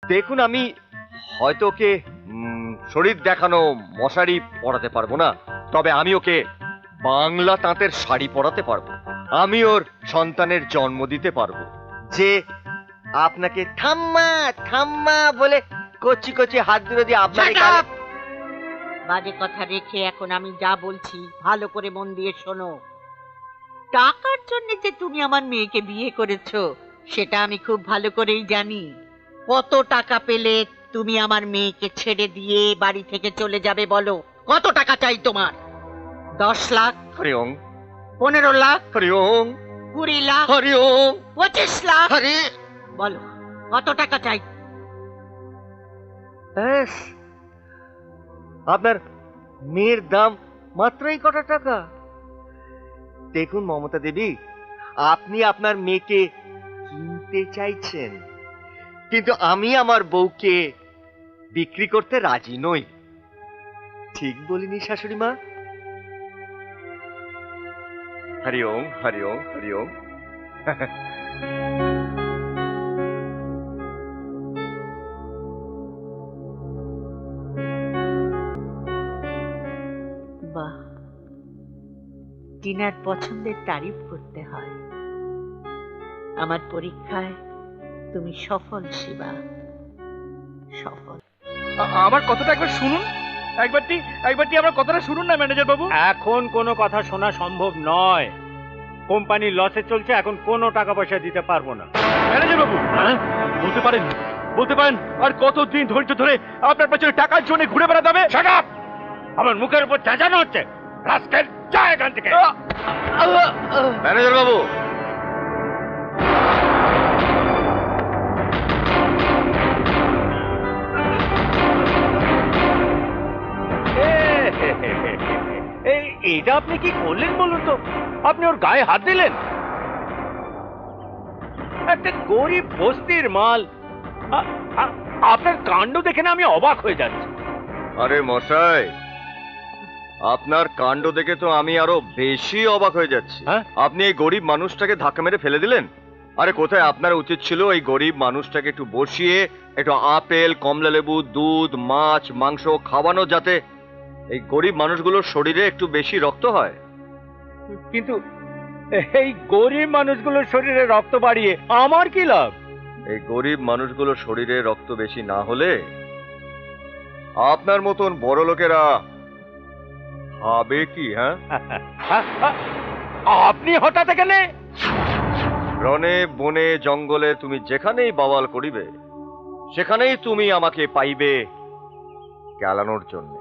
দেখুন, আমি হয়তো ওকে শরীর দেখানো মশারি পরাতে পারবো না, তবে আমি ওকে বাংলা তাঁতের শাড়ি পরাতে পারবো। আমি ওর সন্তানের জন্ম দিতে পারবো, যে আপনাকে ঠাম্মা ঠাম্মা বলে কচি কচি হাত ধরে দিয়ে আপনার বাজে কথা রেখে এখন আমি যা বলছি ভালো করে মন দিয়ে শোনো। টাকার জন্য যে তুমি আমার মেয়েকে বিয়ে করেছো সেটা আমি খুব ভালো করেই জানি। কত টাকা পেলে তুমি আমার মেয়েকে ছেড়ে দিয়ে বাড়ি থেকে চলে যাবে বলো? কত টাকা চাই তোমার? 10 লাখ, হরি ওম, 15 লাখ, হরি ওম, 20 লাখ, হরি ওম, 25 লাখ, হরি। বলো কত টাকা চাই? ব্যাস, আপনার মেয়ের দাম মাত্রই কত টাকা? দেখুন মমতা দেবী, আপনি আপনার মেয়েকে কিনতে চাইছেন, কিন্তু আমি আমার বউকে বিক্রি করতে রাজি নই। ঠিক বলিনি শাশুড়ি মা? হরি ওম, হরি ওম, হরি ওম। বাহ, টিনার পছন্দের তারিফ করতে হয়। আমার পরীক্ষায় তুমি সফল শিবা, সফল। আমার কথাটা একবার শুনুন, একবারটি আমার কথাটা শুনুন না ম্যানেজার বাবু। এখন কোনো কথা শোনা সম্ভব নয়। কোম্পানি লসে চলছে, এখন কোনো টাকা পয়সা দিতে পারবো না। ম্যানেজার বাবু, বলতে পারেন আর কতদিন ধৈর্য ধরে আপনার পেছনে টাকার জন্য ঘুরে বেড়াতে হবে? Shut up! আমার মুখের উপর চেঁচানো হচ্ছে। রাস্কেল, যা এখান থেকে। ম্যানেজার বাবু, এটা আপনি কি করলেন বলুন তো? আপনি ওর গায়ে হাত দিলেন। একটা গরিব বস্তির মাল। আপনার কাণ্ড দেখে না আমি অবাক হয়ে যাচ্ছি। আরে মশাই, আপনার কাণ্ড দেখে তো আমি আরো বেশি অবাক হয়ে যাচ্ছি। আপনি এই গরিব মানুষটাকে ধাক্কা মেরে ফেলে দিলেন। আরে কোথায় আপনার উচিত ছিল এই গরিব মানুষটাকে একটু বসিয়ে একটু আপেল, কমলা লেবু, দুধ, মাছ, মাংস খাওয়ানো, যাতে এই গরিব মানুষগুলোর শরীরে একটু বেশি রক্ত হয়। কিন্তু এই গরিব মানুষগুলোর শরীরে রক্ত বাড়িয়ে আমার কি লাভ? এই গরিব মানুষগুলোর শরীরে রক্ত বেশি না হলে আপনার মতন বড় লোকেরা খাবে কি? হ্যাঁ, আপনি হঠাৎ এখানে? রণে বনে জঙ্গলে তুমি যেখানেই বাওয়াল করিবে, সেখানেই তুমি আমাকে পাইবে কেলানোর জন্য।